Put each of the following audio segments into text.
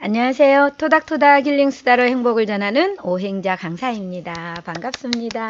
안녕하세요. 토닥토닥 힐링 수다로 행복을 전하는 오행자 강사입니다. 반갑습니다.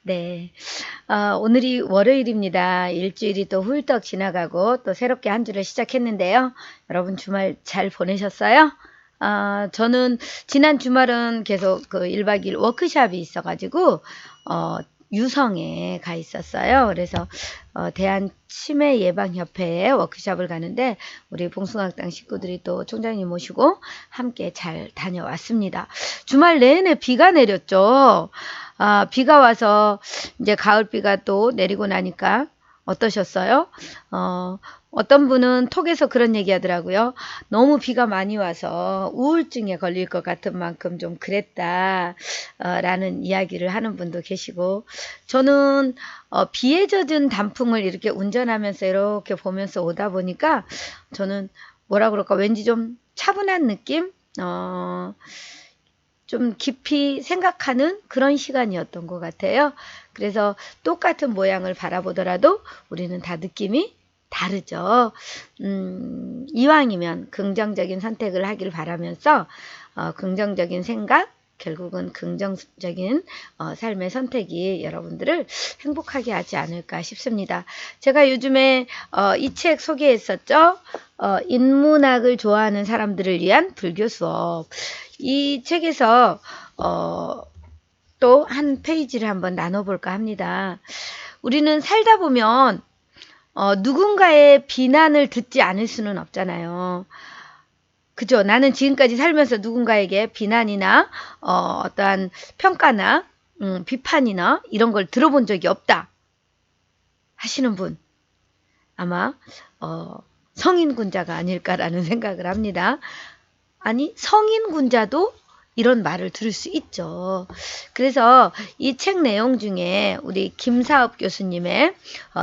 네. 오늘이 월요일입니다. 일주일이 또 훌떡 지나가고 또 새롭게 한 주를 시작했는데요. 여러분 주말 잘 보내셨어요? 저는 지난 주말은 계속 그 1박 2일 워크숍이 있어가지고, 유성에 가 있었어요. 그래서 대한치매예방협회에 워크숍을 가는데 우리 봉숭아학당 식구들이 또 총장님 모시고 함께 잘 다녀왔습니다. 주말 내내 비가 내렸죠. 비가 와서 이제 가을비가 또 내리고 나니까 어떠셨어요? 어떤 분은 톡에서 그런 얘기 하더라고요. 너무 비가 많이 와서 우울증에 걸릴 것 같은 만큼 좀 그랬다 라는 이야기를 하는 분도 계시고, 저는 비에 젖은 단풍을 이렇게 운전하면서 이렇게 보면서 오다 보니까 저는 뭐라 그럴까, 왠지 좀 차분한 느낌? 좀 깊이 생각하는 그런 시간이었던 것 같아요. 그래서 똑같은 모양을 바라보더라도 우리는 다 느낌이 다르죠. 이왕이면 긍정적인 선택을 하길 바라면서 긍정적인 생각, 결국은 긍정적인 삶의 선택이 여러분들을 행복하게 하지 않을까 싶습니다. 제가 요즘에 이 책 소개했었죠. 인문학을 좋아하는 사람들을 위한 불교 수업. 이 책에서 또 한 페이지를 한번 나눠볼까 합니다. 우리는 살다 보면 누군가의 비난을 듣지 않을 수는 없잖아요. 그죠? 나는 지금까지 살면서 누군가에게 비난이나 어떠한 평가나 비판이나 이런 걸 들어본 적이 없다 하시는 분, 아마 성인군자가 아닐까라는 생각을 합니다. 아니, 성인군자도 이런 말을 들을 수 있죠. 그래서 이 책 내용 중에 우리 김사업 교수님의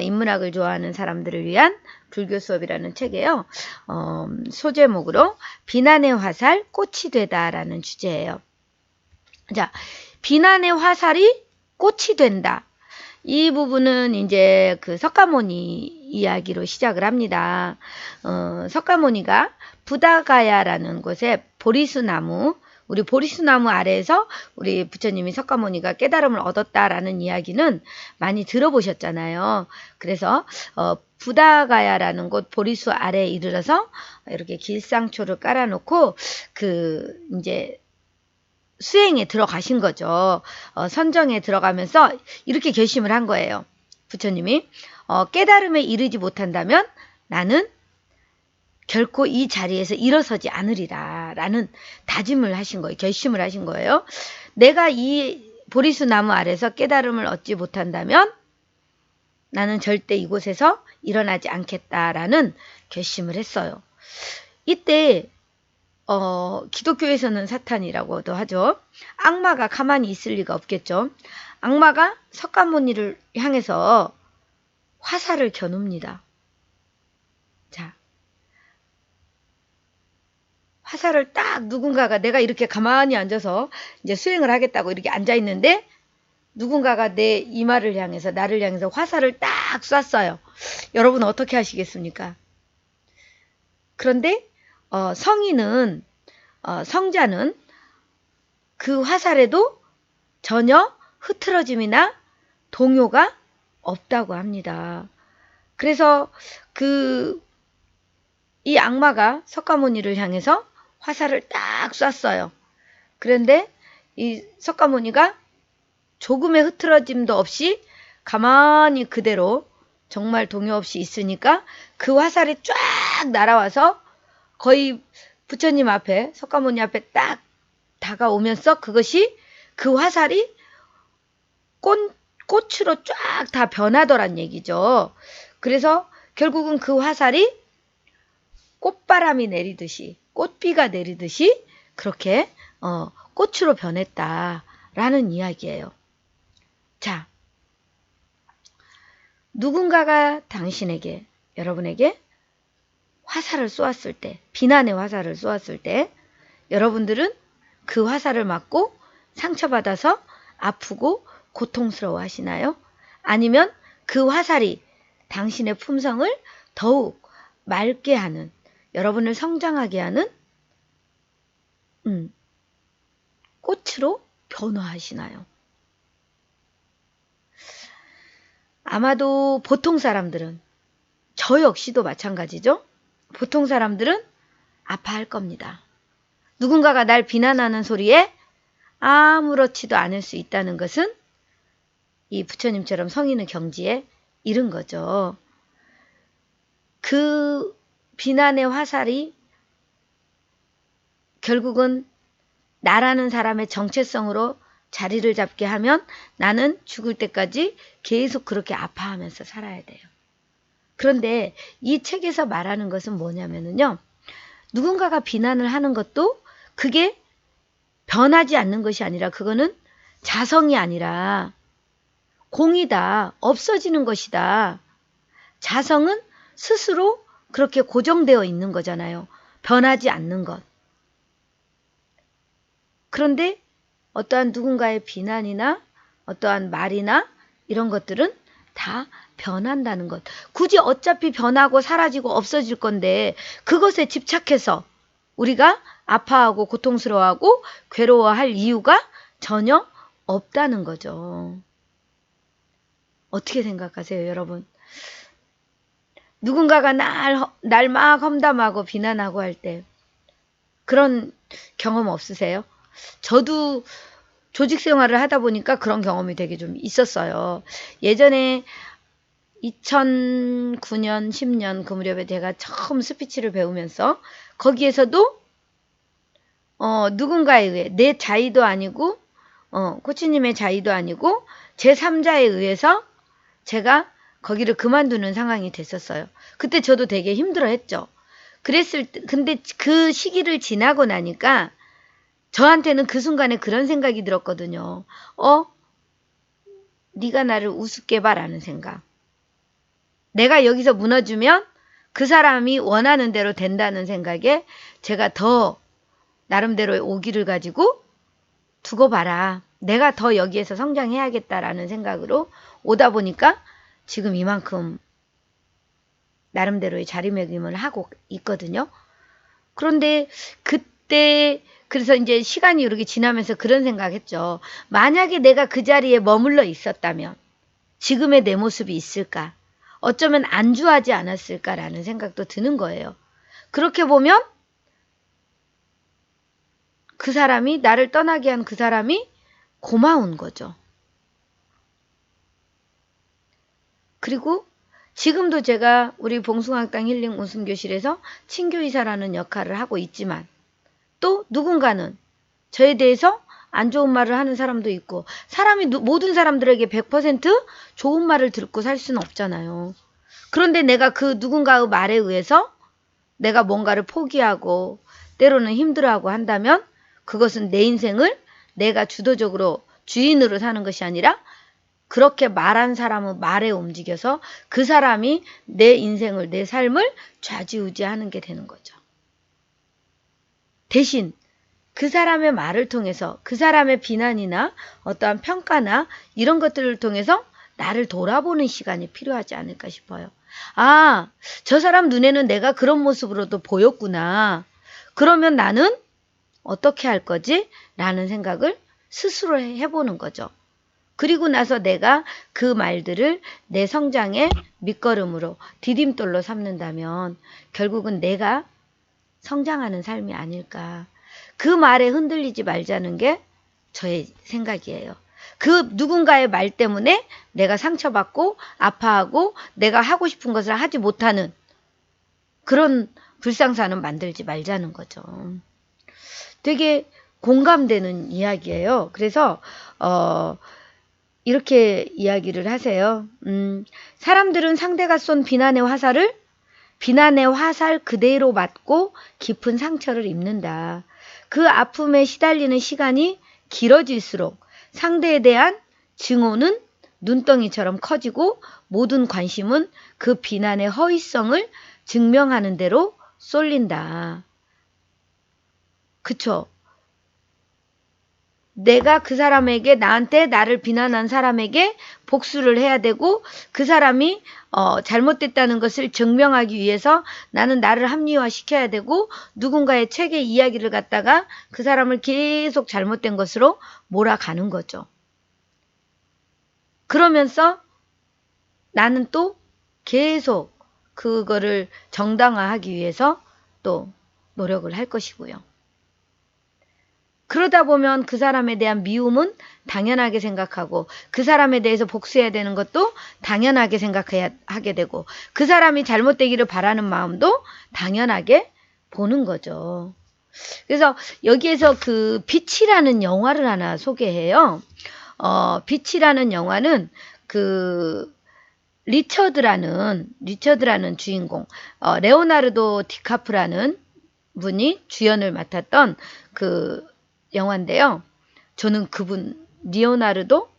인문학을 좋아하는 사람들을 위한 불교 수업이라는 책에요. 소제목으로 비난의 화살 꽃이 되다라는 주제예요. 자, 비난의 화살이 꽃이 된다. 이 부분은 이제 그 석가모니 이야기로 시작을 합니다. 석가모니가 부다가야라는 곳에 보리수나무, 우리 보리수나무 아래에서 우리 부처님이 석가모니가 깨달음을 얻었다라는 이야기는 많이 들어보셨잖아요. 그래서 부다가야라는 곳 보리수 아래에 이르러서 이렇게 길상초를 깔아놓고 이제 수행에 들어가신 거죠. 선정에 들어가면서 이렇게 결심을 한 거예요. 부처님이 깨달음에 이르지 못한다면 나는 결코 이 자리에서 일어서지 않으리라 라는 다짐을 하신 거예요. 결심을 하신 거예요. 내가 이 보리수 나무 아래서 깨달음을 얻지 못한다면 나는 절대 이곳에서 일어나지 않겠다라는 결심을 했어요. 이때 기독교에서는 사탄이라고도 하죠. 악마가 가만히 있을 리가 없겠죠. 악마가 석가모니를 향해서 화살을 겨눕니다. 자, 화살을 딱 누군가가, 내가 이렇게 가만히 앉아서 이제 수행을 하겠다고 이렇게 앉아 있는데 누군가가 내 이마를 향해서, 나를 향해서 화살을 딱 쐈어요. 여러분 어떻게 하시겠습니까? 그런데 성인은, 성자는 그 화살에도 전혀 흐트러짐이나 동요가 없다고 합니다. 그래서 이 악마가 석가모니를 향해서 화살을 딱 쐈어요. 그런데 이 석가모니가 조금의 흐트러짐도 없이 가만히 그대로 정말 동요 없이 있으니까 그 화살이 쫙 날아와서 거의 부처님 앞에, 석가모니 앞에 딱 다가오면서 그 화살이 꽃으로 쫙 다 변하더란 얘기죠. 그래서 결국은 그 화살이 꽃바람이 내리듯이, 꽃비가 내리듯이 그렇게 꽃으로 변했다라는 이야기예요. 자, 누군가가 당신에게, 여러분에게 화살을 쏘았을 때, 비난의 화살을 쏘았을 때 여러분들은 그 화살을 맞고 상처받아서 아프고 고통스러워 하시나요? 아니면 그 화살이 당신의 품성을 더욱 맑게 하는, 여러분을 성장하게 하는 꽃으로 변화하시나요? 아마도 보통 사람들은, 저 역시도 마찬가지죠. 보통 사람들은 아파할 겁니다. 누군가가 날 비난하는 소리에 아무렇지도 않을 수 있다는 것은 이 부처님처럼 성인의 경지에 이른 거죠. 그 비난의 화살이 결국은 나라는 사람의 정체성으로 자리를 잡게 하면 나는 죽을 때까지 계속 그렇게 아파하면서 살아야 돼요. 그런데 이 책에서 말하는 것은 뭐냐면요. 누군가가 비난을 하는 것도 그게 변하지 않는 것이 아니라 그거는 자성이 아니라 공이다. 없어지는 것이다. 자성은 스스로 그렇게 고정되어 있는 거잖아요. 변하지 않는 것. 그런데 어떠한 누군가의 비난이나 어떠한 말이나 이런 것들은 다 변한다는 것. 굳이 어차피 변하고 사라지고 없어질 건데 그것에 집착해서 우리가 아파하고 고통스러워하고 괴로워할 이유가 전혀 없다는 거죠. 어떻게 생각하세요, 여러분? 누군가가 날 막 험담하고 비난하고 할 때 그런 경험 없으세요? 저도 조직 생활을 하다 보니까 그런 경험이 되게 좀 있었어요. 예전에 2009년, 10년 그 무렵에 제가 처음 스피치를 배우면서 거기에서도 누군가에 의해 내 자의도 아니고 코치님의 자의도 아니고 제3자에 의해서 제가 거기를 그만두는 상황이 됐었어요. 그때 저도 되게 힘들어했죠. 근데 그 시기를 지나고 나니까 저한테는 그 순간에 그런 생각이 들었거든요. 네가 나를 우습게 봐라는 생각. 내가 여기서 무너지면 그 사람이 원하는 대로 된다는 생각에 제가 더 나름대로의 오기를 가지고 두고 봐라. 내가 더 여기에서 성장해야겠다라는 생각으로 오다 보니까 지금 이만큼 나름대로의 자리매김을 하고 있거든요. 그런데 그때 그래서 이제 시간이 이렇게 지나면서 그런 생각했죠. 만약에 내가 그 자리에 머물러 있었다면 지금의 내 모습이 있을까? 어쩌면 안주하지 않았을까라는 생각도 드는 거예요. 그렇게 보면 그 사람이 나를 떠나게 한 그 사람이 고마운 거죠. 그리고 지금도 제가 우리 봉숭아학당 힐링 웃음교실에서 친교이사라는 역할을 하고 있지만 또 누군가는 저에 대해서 안 좋은 말을 하는 사람도 있고 모든 사람들에게 100% 좋은 말을 듣고 살 수는 없잖아요. 그런데 내가 그 누군가의 말에 의해서 내가 뭔가를 포기하고 때로는 힘들어하고 한다면 그것은 내 인생을 내가 주도적으로 주인으로 사는 것이 아니라 그렇게 말한 사람의 말에 움직여서 그 사람이 내 인생을 내 삶을 좌지우지하는 게 되는 거죠. 대신 그 사람의 말을 통해서 그 사람의 비난이나 어떠한 평가나 이런 것들을 통해서 나를 돌아보는 시간이 필요하지 않을까 싶어요. 아, 저 사람 눈에는 내가 그런 모습으로도 보였구나. 그러면 나는 어떻게 할 거지? 라는 생각을 스스로 해보는 거죠. 그리고 나서 내가 그 말들을 내 성장의 밑거름으로 디딤돌로 삼는다면 결국은 내가 성장하는 삶이 아닐까. 그 말에 흔들리지 말자는 게 저의 생각이에요. 그 누군가의 말 때문에 내가 상처받고 아파하고 내가 하고 싶은 것을 하지 못하는 그런 불상사는 만들지 말자는 거죠. 되게 공감되는 이야기예요. 그래서 이렇게 이야기를 하세요. 사람들은 상대가 쏜 비난의 화살 그대로 맞고 깊은 상처를 입는다. 그 아픔에 시달리는 시간이 길어질수록 상대에 대한 증오는 눈덩이처럼 커지고 모든 관심은 그 비난의 허위성을 증명하는 대로 쏠린다. 그쵸? 내가 그 사람에게 나한테 나를 비난한 사람에게 복수를 해야 되고 그 사람이 잘못됐다는 것을 증명하기 위해서 나는 나를 합리화시켜야 되고 누군가의 책의 이야기를 갖다가 그 사람을 계속 잘못된 것으로 몰아가는 거죠. 그러면서 나는 또 계속 그거를 정당화하기 위해서 또 노력을 할 것이고요. 그러다 보면 그 사람에 대한 미움은 당연하게 생각하고 그 사람에 대해서 복수해야 되는 것도 당연하게 생각해야 하게 되고 그 사람이 잘못되기를 바라는 마음도 당연하게 보는 거죠. 그래서 여기에서 그 빛이라는 영화를 하나 소개해요. 빛이라는 영화는 그 리처드라는 주인공, 레오나르도 디카프라는 분이 주연을 맡았던 그 영화인데요. 저는 그분 레오나르도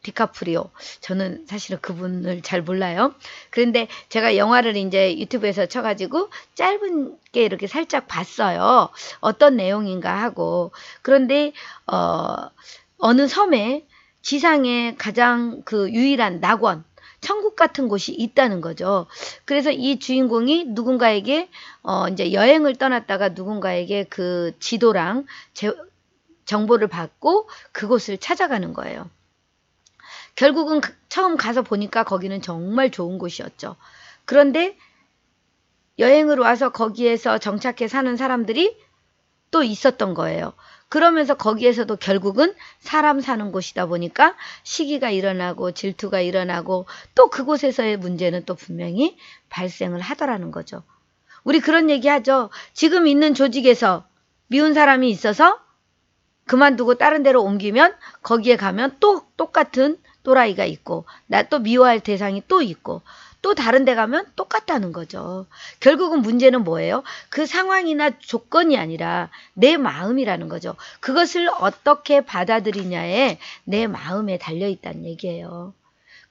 디카프리오. 저는 사실은 그분을 잘 몰라요. 그런데 제가 영화를 이제 유튜브에서 쳐가지고 짧게 이렇게 살짝 봤어요. 어떤 내용인가 하고. 그런데 어느 섬에 지상에 가장 그 유일한 낙원, 천국 같은 곳이 있다는 거죠. 그래서 이 주인공이 누군가에게 이제 여행을 떠났다가 누군가에게 그 지도랑 정보를 받고 그곳을 찾아가는 거예요. 결국은 처음 가서 보니까 거기는 정말 좋은 곳이었죠. 그런데 여행으로 와서 거기에서 정착해 사는 사람들이 또 있었던 거예요. 그러면서 거기에서도 결국은 사람 사는 곳이다 보니까 시기가 일어나고 질투가 일어나고 또 그곳에서의 문제는 또 분명히 발생을 하더라는 거죠. 우리 그런 얘기 하죠. 지금 있는 조직에서 미운 사람이 있어서 그만두고 다른 데로 옮기면 거기에 가면 또 똑같은 또라이가 있고 나 또 미워할 대상이 또 있고 또 다른 데 가면 똑같다는 거죠. 결국은 문제는 뭐예요? 그 상황이나 조건이 아니라 내 마음이라는 거죠. 그것을 어떻게 받아들이냐에 내 마음에 달려있다는 얘기예요.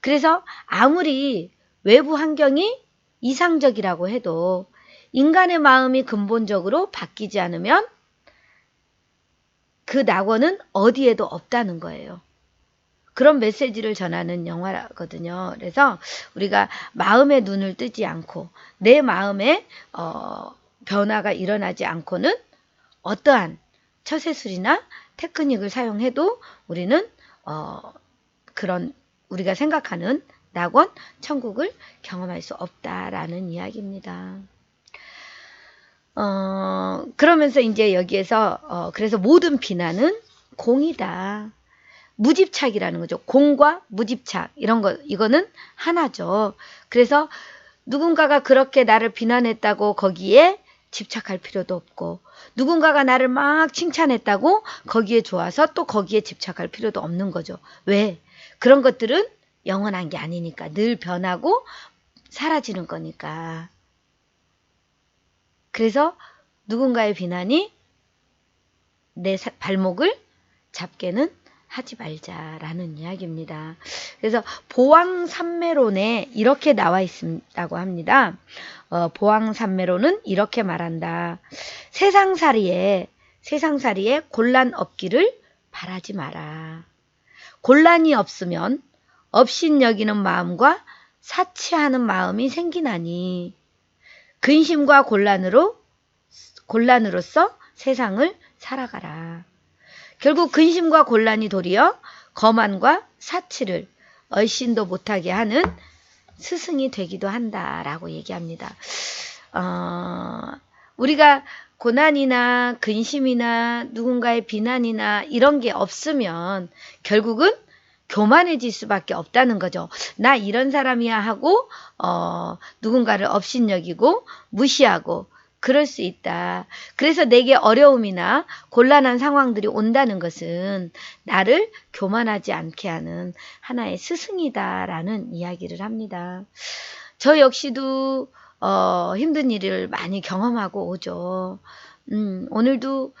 그래서 아무리 외부 환경이 이상적이라고 해도 인간의 마음이 근본적으로 바뀌지 않으면 그 낙원은 어디에도 없다는 거예요. 그런 메시지를 전하는 영화거든요. 그래서 우리가 마음의 눈을 뜨지 않고 내 마음에 변화가 일어나지 않고는 어떠한 처세술이나 테크닉을 사용해도 우리는 그런 우리가 생각하는 낙원, 천국을 경험할 수 없다라는 이야기입니다. 그러면서 이제 여기에서 그래서 모든 비난은 공이다. 무집착이라는 거죠. 공과 무집착 이런 거 이거는 하나죠. 그래서 누군가가 그렇게 나를 비난했다고 거기에 집착할 필요도 없고 누군가가 나를 막 칭찬했다고 거기에 좋아서 또 거기에 집착할 필요도 없는 거죠. 왜? 그런 것들은 영원한 게 아니니까 늘 변하고 사라지는 거니까. 그래서 누군가의 비난이 내 발목을 잡게는 하지 말자라는 이야기입니다. 그래서 보왕산매론에 이렇게 나와 있다고 합니다. 보왕산매론은 이렇게 말한다. 세상살이에 곤란 없기를 바라지 마라. 곤란이 없으면 업신여기는 마음과 사치하는 마음이 생기나니 근심과 곤란으로서 세상을 살아가라. 결국 근심과 곤란이 도리어 거만과 사치를 얼씬도 못하게 하는 스승이 되기도 한다라고 얘기합니다. 우리가 고난이나 근심이나 누군가의 비난이나 이런 게 없으면 결국은 교만해질 수밖에 없다는 거죠. 나 이런 사람이야 하고 누군가를 업신여기고 무시하고 그럴 수 있다. 그래서 내게 어려움이나 곤란한 상황들이 온다는 것은 나를 교만하지 않게 하는 하나의 스승이다라는 이야기를 합니다. 저 역시도 힘든 일을 많이 경험하고 오죠. 오늘도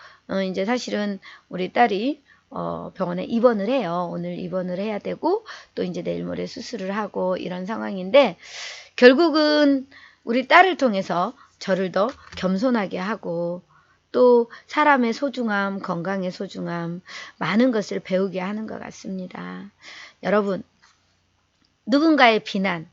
이제 사실은 우리 딸이 병원에 입원을 해요. 오늘 입원을 해야 되고 또 이제 내일 모레 수술을 하고 이런 상황인데 결국은 우리 딸을 통해서 저를 더 겸손하게 하고 또 사람의 소중함, 건강의 소중함, 많은 것을 배우게 하는 것 같습니다. 여러분, 누군가의 비난,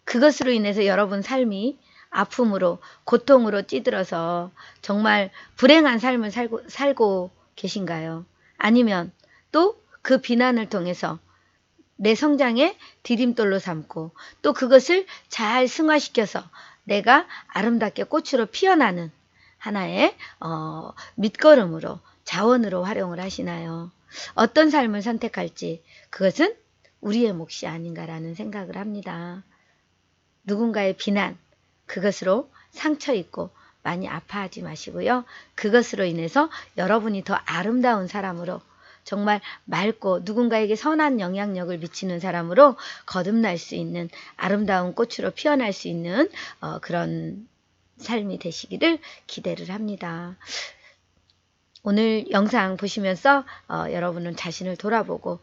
그것으로 인해서 여러분 삶이 아픔으로, 고통으로 찌들어서 정말 불행한 삶을 살고 계신가요? 아니면 또 그 비난을 통해서 내 성장의 디딤돌로 삼고 또 그것을 잘 승화시켜서 내가 아름답게 꽃으로 피어나는 하나의 밑거름으로, 자원으로 활용을 하시나요? 어떤 삶을 선택할지 그것은 우리의 몫이 아닌가라는 생각을 합니다. 누군가의 비난, 그것으로 상처 입고 많이 아파하지 마시고요. 그것으로 인해서 여러분이 더 아름다운 사람으로, 정말 맑고 누군가에게 선한 영향력을 미치는 사람으로 거듭날 수 있는, 아름다운 꽃으로 피어날 수 있는 그런 삶이 되시기를 기대를 합니다. 오늘 영상 보시면서 여러분은 자신을 돌아보고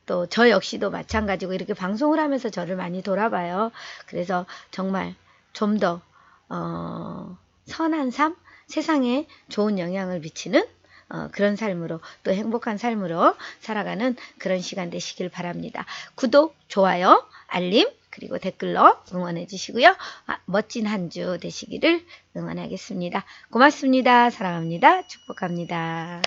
또 저 역시도 마찬가지고 이렇게 방송을 하면서 저를 많이 돌아봐요. 그래서 정말 좀 더 선한 삶, 세상에 좋은 영향을 미치는 그런 삶으로, 또 행복한 삶으로 살아가는 그런 시간 되시길 바랍니다. 구독, 좋아요, 알림, 그리고 댓글로 응원해 주시고요. 멋진 한 주 되시기를 응원하겠습니다. 고맙습니다. 사랑합니다. 축복합니다.